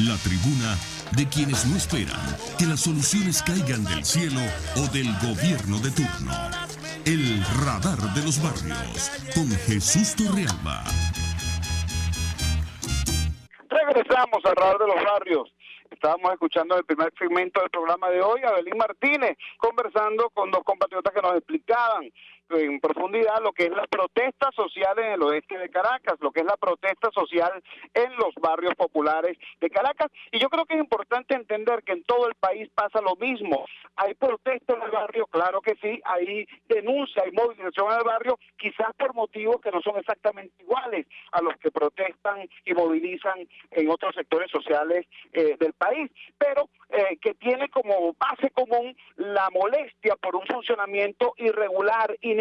La tribuna de quienes no esperan que las soluciones caigan del cielo o del gobierno de turno. El radar de los barrios con Jesús Torrealba. Regresamos al radar de los barrios. Estábamos escuchando el primer segmento del programa de hoy, Abelín Martínez, conversando con dos compatriotas que nos explicaban en profundidad lo que es la protesta social en el oeste de Caracas, lo que es la protesta social en los barrios populares de Caracas. Y yo creo que es importante entender que en todo el país pasa lo mismo. Hay protesta en el barrio, claro que sí, hay denuncia, hay movilización en el barrio, quizás por motivos que no son exactamente iguales a los que protestan y movilizan en otros sectores sociales del país, pero que tiene como base común la molestia por un funcionamiento irregular, ineficiente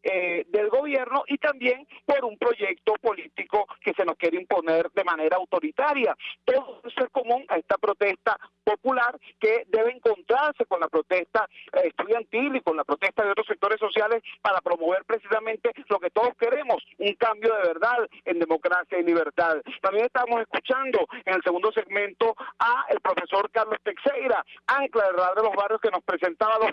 del gobierno y también por un proyecto político que se nos quiere imponer de manera autoritaria. Todo eso es común a esta protesta popular que debe encontrarse con la protesta estudiantil y con la protesta de otros sectores sociales para promover precisamente lo que todos queremos, un cambio de verdad en democracia y libertad. También estamos escuchando en el segundo segmento a el profesor Carlos Teixeira, ancla del radar de los barrios, que nos presentaba los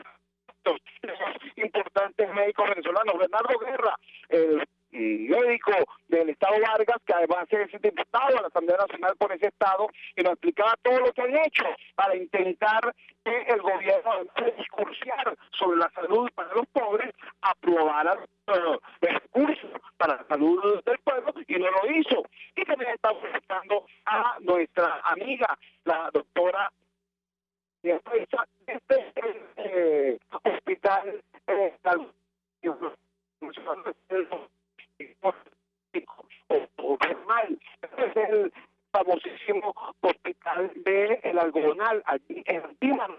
importantes médicos venezolanos. Bernardo Guerra, el médico del estado Vargas, que además es diputado a la Asamblea Nacional por ese estado, y nos explicaba todo lo que han hecho para intentar que el gobierno, además discursiar sobre la salud para los pobres, aprobara recursos para la salud del pueblo, y no lo hizo. Y también estamos escuchando a nuestra amiga, la doctora hospital es el famosísimo hospital de El Algodonal, allí en Antímano.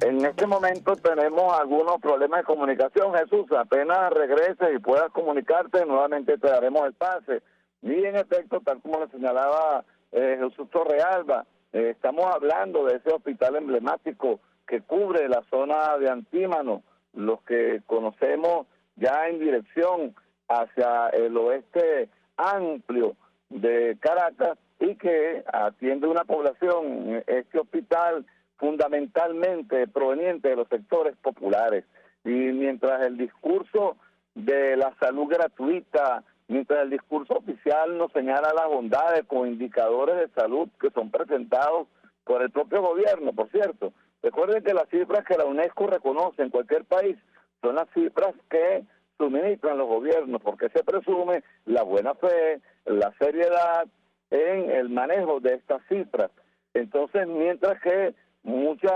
En este momento tenemos algunos problemas de comunicación, Jesús. Apenas regreses y puedas comunicarte, nuevamente te daremos el pase. Y en efecto, tal como le señalaba Jesús Torrealba, estamos hablando de ese hospital emblemático que cubre la zona de Antímano, los que conocemos ya en dirección hacia el oeste amplio de Caracas, y que atiende una población, este hospital fundamentalmente proveniente de los sectores populares. Y mientras el discurso de la salud gratuita, mientras el discurso oficial nos señala las bondades con indicadores de salud que son presentados por el propio gobierno, por cierto, recuerden que las cifras que la UNESCO reconoce en cualquier país son las cifras que suministran los gobiernos, porque se presume la buena fe, la seriedad en el manejo de estas cifras. Entonces, mientras que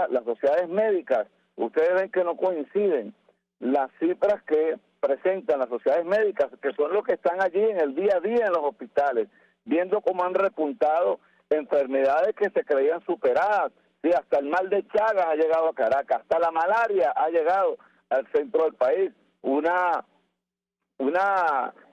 las sociedades médicas, ustedes ven que no coinciden las cifras que presentan las sociedades médicas, que son los que están allí en el día a día en los hospitales, viendo cómo han repuntado enfermedades que se creían superadas. Sí, hasta el mal de Chagas ha llegado a Caracas, hasta la malaria ha llegado al centro del país, una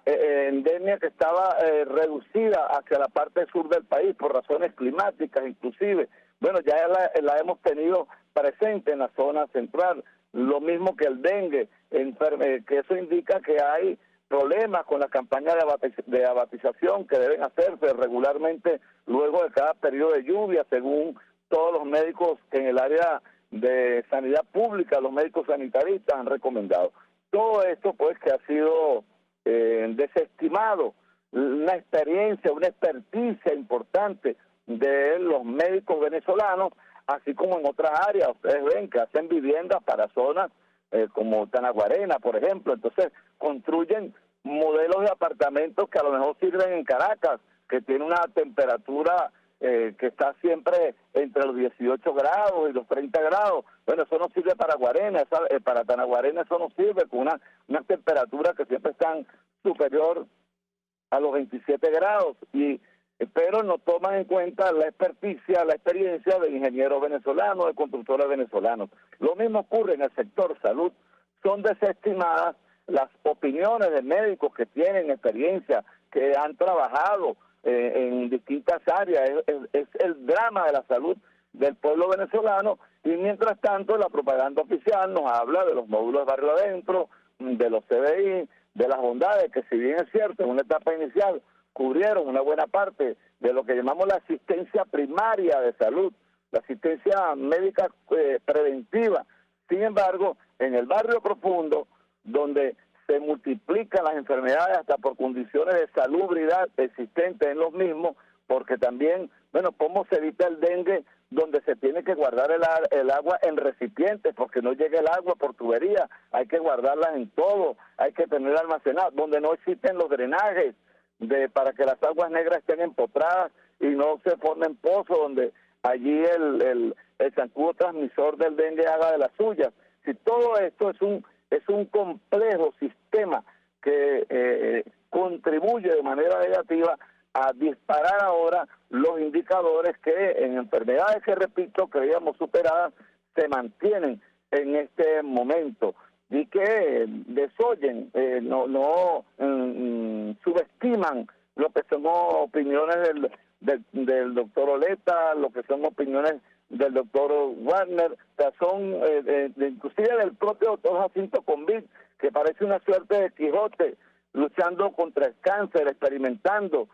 endemia que estaba reducida hacia la parte sur del país por razones climáticas inclusive. Bueno, ya la hemos tenido presente en la zona central, lo mismo que el dengue, que eso indica que hay problemas con la campaña de abatización que deben hacerse regularmente luego de cada periodo de lluvia, según todos los médicos en el área de sanidad pública, los médicos sanitaristas han recomendado. Todo esto pues que ha sido desestimado, una experiencia, una experticia importante de los médicos venezolanos, así como en otras áreas. Ustedes ven que hacen viviendas para zonas como Tanaguarena, por ejemplo. Entonces construyen modelos de apartamentos que a lo mejor sirven en Caracas, que tiene una temperatura que está siempre entre los 18 grados y los 30 grados. Bueno, eso no sirve para Guarena, para Tanaguarena eso no sirve, con una temperatura que siempre están superior a los 27 grados, pero no toman en cuenta la experticia, la experiencia de ingenieros venezolanos, de constructores venezolanos. Lo mismo ocurre en el sector salud. Son desestimadas las opiniones de médicos que tienen experiencia, que han trabajado en distintas áreas. Es el drama de la salud del pueblo venezolano, y mientras tanto la propaganda oficial nos habla de los módulos de barrio adentro, de los CBI, de las bondades que, si bien es cierto, en una etapa inicial cubrieron una buena parte de lo que llamamos la asistencia primaria de salud, la asistencia médica preventiva. Sin embargo, en el barrio profundo, donde se multiplican las enfermedades hasta por condiciones de salubridad existentes en los mismos, porque también, bueno, ¿cómo se evita el dengue donde se tiene que guardar el agua en recipientes porque no llega el agua por tubería? Hay que guardarlas en todo, hay que tener almacenado, donde no existen los drenajes para que las aguas negras estén empotradas y no se formen pozos donde allí el zancudo transmisor del dengue haga de las suyas. Si todo esto es un complejo sistema que contribuye de manera negativa a disparar ahora los indicadores que en enfermedades que, repito, creíamos superadas, se mantienen en este momento y que desoyen, no subestiman lo que son opiniones del doctor Oleta, lo que son opiniones del doctor Wagner, o sea, son inclusive del propio doctor Jacinto Convit, que parece una suerte de Quijote, luchando contra el cáncer, experimentando,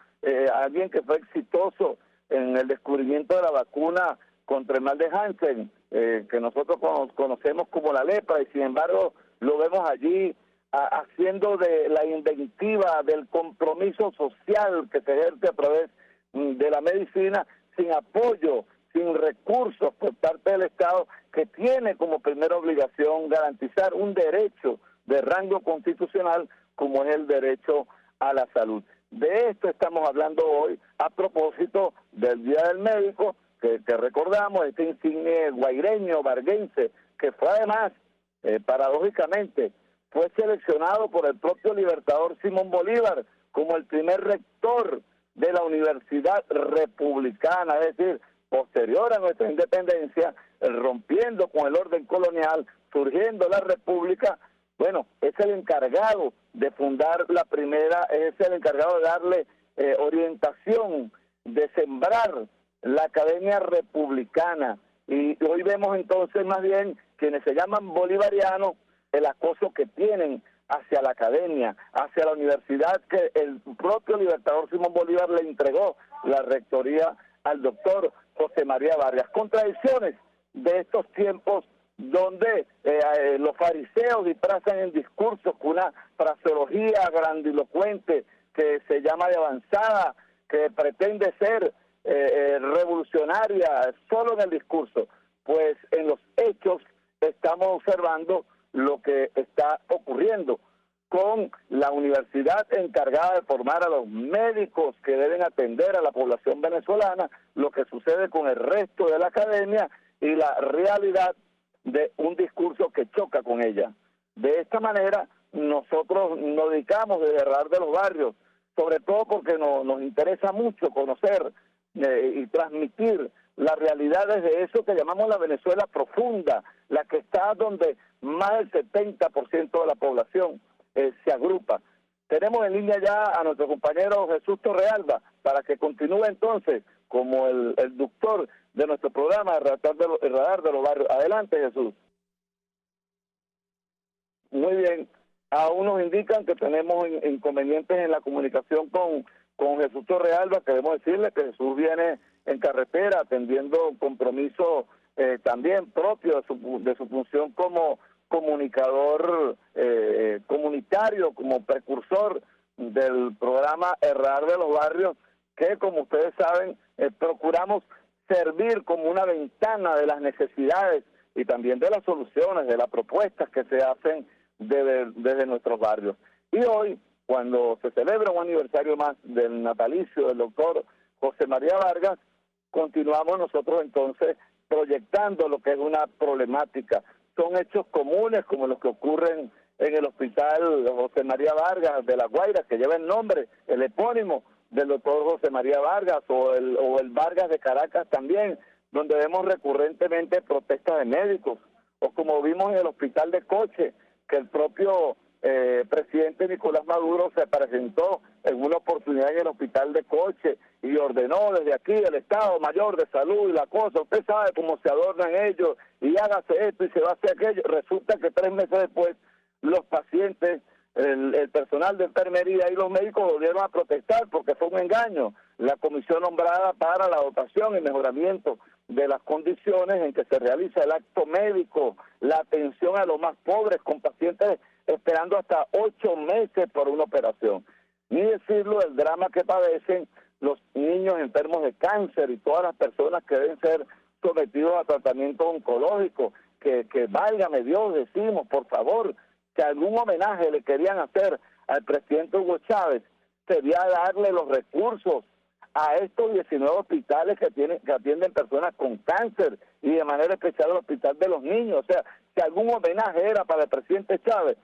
alguien que fue exitoso en el descubrimiento de la vacuna contra el mal de Hansen, que nosotros conocemos como la lepra, y sin embargo lo vemos allí haciendo de la inventiva, del compromiso social que se ejerce a través de la medicina, sin apoyo, sin recursos por parte del Estado, que tiene como primera obligación garantizar un derecho de rango constitucional como es el derecho a la salud. De esto estamos hablando hoy a propósito del Día del Médico, que recordamos, este insigne guaireño, varguense, que fue además, paradójicamente, fue seleccionado por el propio libertador Simón Bolívar como el primer rector de la Universidad Republicana, es decir, posterior a nuestra independencia, rompiendo con el orden colonial, surgiendo la República. Bueno, es el encargado de fundar la primera, es el encargado de darle orientación, de sembrar la Academia Republicana. Y hoy vemos entonces más bien quienes se llaman bolivarianos, el acoso que tienen hacia la academia, hacia la universidad, que el propio libertador Simón Bolívar le entregó la rectoría al doctor José María Vargas. Contradicciones de estos tiempos donde los fariseos disfrazan en discursos con una fraseología grandilocuente que se llama de avanzada, que pretende ser revolucionaria solo en el discurso. Pues en los hechos estamos observando lo que está ocurriendo con la universidad encargada de formar a los médicos que deben atender a la población venezolana, lo que sucede con el resto de la academia y la realidad de un discurso que choca con ella. De esta manera, nosotros nos dedicamos desde Radar de los Barrios, sobre todo porque nos interesa mucho conocer y transmitir las realidades de eso que llamamos la Venezuela profunda, la que está donde más del 70% de la población se agrupa. Tenemos en línea ya a nuestro compañero Jesús Torrealba para que continúe entonces como el doctor de nuestro programa, el Radar de los Barrios. Adelante, Jesús. Muy bien. Aún nos indican que tenemos inconvenientes en la comunicación con Jesús Torrealba. Queremos decirle que Jesús viene en carretera atendiendo un compromiso también propio de su función como comunicador comunitario, como precursor del programa El Radar de los Barrios, que, como ustedes saben, procuramos servir como una ventana de las necesidades y también de las soluciones, de las propuestas que se hacen desde nuestros barrios. Y hoy, cuando se celebra un aniversario más del natalicio del doctor José María Vargas, continuamos nosotros entonces proyectando lo que es una problemática. Son hechos comunes como los que ocurren en el hospital José María Vargas de La Guaira, que lleva el nombre, el epónimo del doctor José María Vargas, o el Vargas de Caracas también, donde vemos recurrentemente protestas de médicos, o como vimos en el hospital de Coche, que el propio presidente Nicolás Maduro se presentó en una oportunidad en el hospital de Coche y ordenó desde aquí el Estado Mayor de Salud y la cosa, usted sabe cómo se adornan ellos y hágase esto y se va a hacer aquello. Resulta que 3 meses después los pacientes, el personal de enfermería y los médicos volvieron a protestar porque fue un engaño. La comisión nombrada para la dotación y mejoramiento de las condiciones en que se realiza el acto médico, la atención a los más pobres con pacientes esperando hasta 8 meses por una operación. Ni decirlo del drama que padecen los niños enfermos de cáncer y todas las personas que deben ser sometidos a tratamiento oncológico, que válgame Dios, decimos, por favor, que algún homenaje le querían hacer al presidente Hugo Chávez, sería darle los recursos a estos 19 hospitales que atienden personas con cáncer y de manera especial el hospital de los niños. O sea, si algún homenaje era para el presidente Chávez,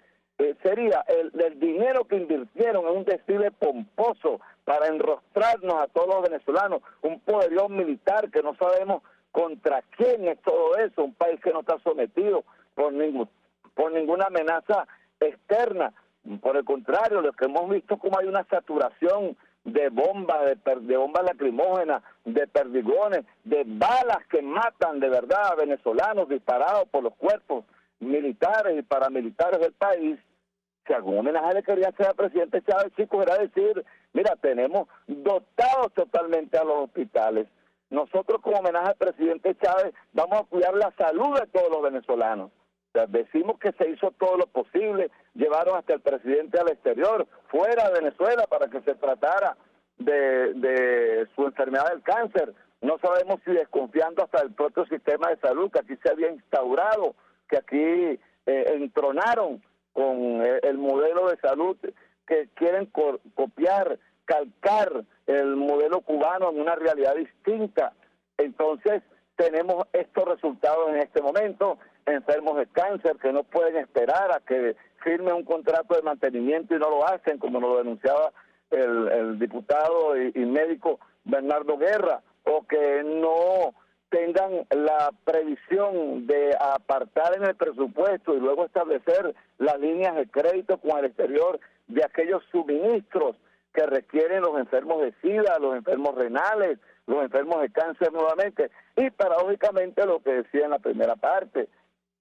sería el dinero que invirtieron en un desfile pomposo para enrostrarnos a todos los venezolanos, un poderío militar que no sabemos contra quién es todo eso, un país que no está sometido por ninguna amenaza externa. Por el contrario, lo que hemos visto como hay una saturación de bombas, de bombas lacrimógenas, de perdigones, de balas que matan de verdad a venezolanos disparados por los cuerpos militares y paramilitares del país. Si algún homenaje le quería hacer al presidente Chávez, chicos, era decir, mira, tenemos dotados totalmente a los hospitales. Nosotros como homenaje al presidente Chávez vamos a cuidar la salud de todos los venezolanos. O sea, decimos que se hizo todo lo posible, llevaron hasta el presidente al exterior, fuera de Venezuela, para que se tratara de su enfermedad del cáncer. No sabemos si desconfiando hasta del propio sistema de salud que aquí se había instaurado, que aquí entronaron con el modelo de salud que quieren copiar, calcar el modelo cubano en una realidad distinta. Entonces tenemos estos resultados en este momento, enfermos de cáncer que no pueden esperar a que firme un contrato de mantenimiento y no lo hacen, como nos lo denunciaba el diputado y médico Bernardo Guerra, o que no tengan la previsión de apartar en el presupuesto y luego establecer las líneas de crédito con el exterior de aquellos suministros que requieren los enfermos de SIDA, los enfermos renales, los enfermos de cáncer nuevamente, y paradójicamente lo que decía en la primera parte,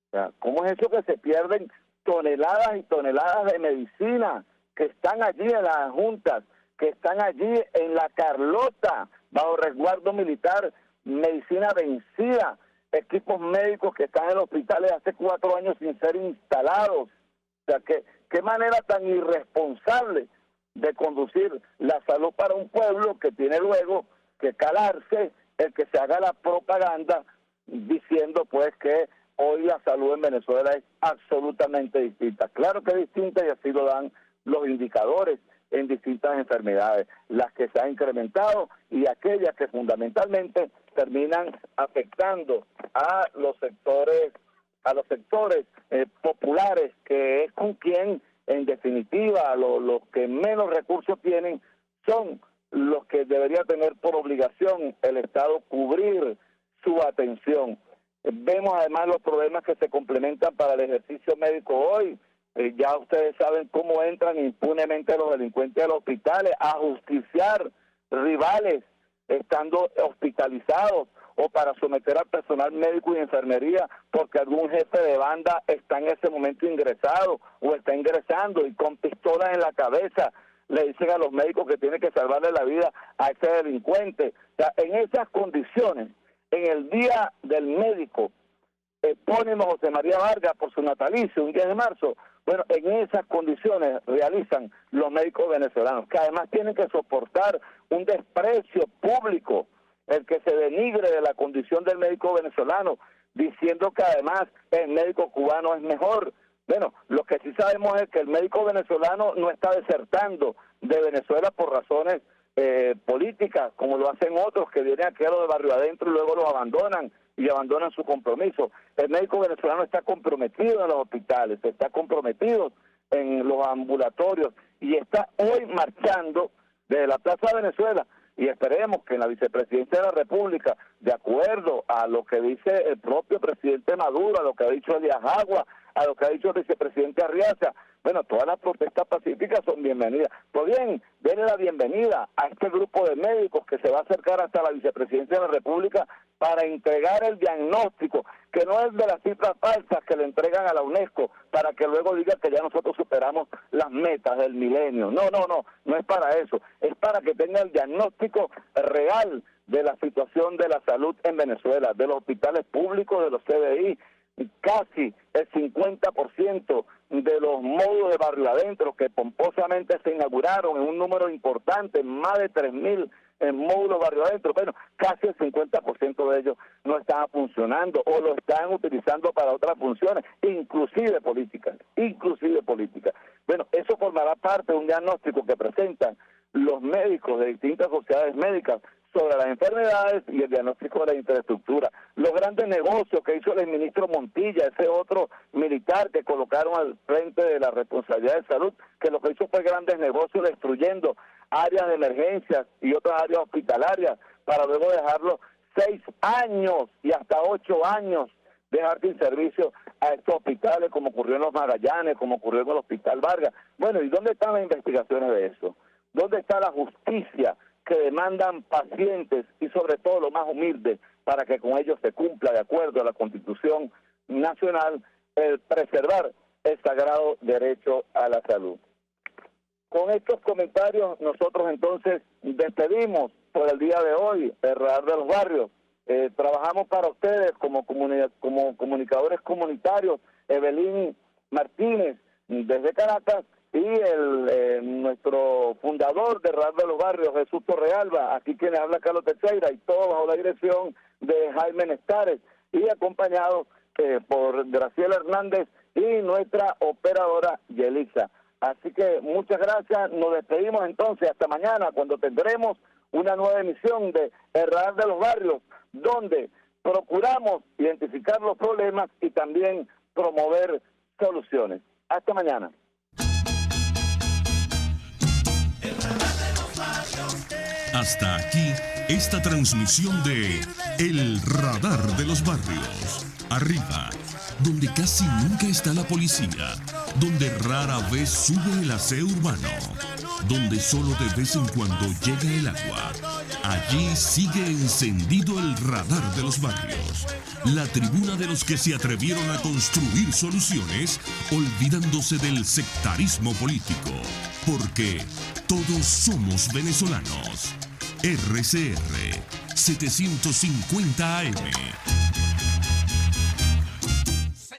o sea, ¿cómo es eso que se pierden toneladas y toneladas de medicina que están allí en las juntas, que están allí en la Carlota, bajo resguardo militar, medicina vencida, equipos médicos que están en hospitales hace 4 años sin ser instalados? O sea, qué manera tan irresponsable de conducir la salud para un pueblo que tiene luego que calarse el que se haga la propaganda diciendo pues que hoy la salud en Venezuela es absolutamente distinta. Claro que es distinta y así lo dan los indicadores en distintas enfermedades, las que se han incrementado y aquellas que fundamentalmente terminan afectando a los sectores populares, que es con quien en definitiva los que menos recursos tienen son los que debería tener por obligación el Estado cubrir su atención. Vemos además los problemas que se complementan para el ejercicio médico hoy. Ya ustedes saben cómo entran impunemente los delincuentes a los hospitales a justiciar rivales estando hospitalizados o para someter al personal médico y enfermería porque algún jefe de banda está en ese momento ingresado o está ingresando y con pistolas en la cabeza le dicen a los médicos que tienen que salvarle la vida a ese delincuente. O sea, en esas condiciones, en el Día del Médico, epónimo José María Vargas por su natalicio, un 10 de marzo, bueno, en esas condiciones realizan los médicos venezolanos, que además tienen que soportar un desprecio público, el que se denigre de la condición del médico venezolano, diciendo que además el médico cubano es mejor. Bueno, lo que sí sabemos es que el médico venezolano no está desertando de Venezuela por razones políticas, como lo hacen otros que vienen aquí a los de barrio adentro y luego los abandonan y abandonan su compromiso. El médico venezolano está comprometido en los hospitales, está comprometido en los ambulatorios y está hoy marchando desde la Plaza de Venezuela, y esperemos que en la vicepresidencia de la República, de acuerdo a lo que dice el propio presidente Maduro, a lo que ha dicho Elías Agua, a lo que ha dicho el vicepresidente Arriaza, Bueno, todas las protestas pacíficas son bienvenidas. Pues bien, denle la bienvenida a este grupo de médicos que se va a acercar hasta la vicepresidencia de la República para entregar el diagnóstico, que no es de las cifras falsas que le entregan a la UNESCO, para que luego diga que ya nosotros superamos las metas del milenio. No es para eso. Es para que tenga el diagnóstico real de la situación de la salud en Venezuela, de los hospitales públicos, de los CDI. Casi el 50% de los módulos de Barrio Adentro que pomposamente se inauguraron en un número importante, más de 3.000 módulos Barrio Adentro, bueno, casi el 50% de ellos no están funcionando o lo están utilizando para otras funciones, inclusive políticas. Bueno, eso formará parte de un diagnóstico que presentan los médicos de distintas sociedades médicas sobre las enfermedades y el diagnóstico de la infraestructura. Los grandes negocios que hizo el ministro Montilla, ese otro militar que colocaron al frente de la responsabilidad de salud, que lo que hizo fue grandes negocios destruyendo áreas de emergencias y otras áreas hospitalarias para luego dejarlo 6 años y hasta 8 años dejar sin servicio a estos hospitales, como ocurrió en los Magallanes, como ocurrió en el Hospital Vargas. Bueno, ¿y dónde están las investigaciones de eso? ¿Dónde está la justicia que demandan pacientes y sobre todo los más humildes para que con ellos se cumpla de acuerdo a la Constitución Nacional el preservar el sagrado derecho a la salud? Con estos comentarios nosotros entonces despedimos por el día de hoy el Radar de los Barrios. Trabajamos para ustedes como comunicadores comunitarios, Evelyn Martínez desde Caracas y nuestro fundador de Radar de los Barrios, Jesús Torrealba, aquí quien habla Carlos Teixeira, y todo bajo la dirección de Jaime Nestares y acompañado por Graciela Hernández y nuestra operadora Yelisa. Así que muchas gracias, nos despedimos entonces hasta mañana cuando tendremos una nueva emisión de El Radar de los Barrios, donde procuramos identificar los problemas y también promover soluciones. Hasta mañana. Hasta aquí esta transmisión de El Radar de los Barrios. Arriba, donde casi nunca está la policía, donde rara vez sube el aseo urbano, donde solo de vez en cuando llega el agua. Allí sigue encendido el Radar de los Barrios, la tribuna de los que se atrevieron a construir soluciones olvidándose del sectarismo político, porque todos somos venezolanos. RCR 750 AM.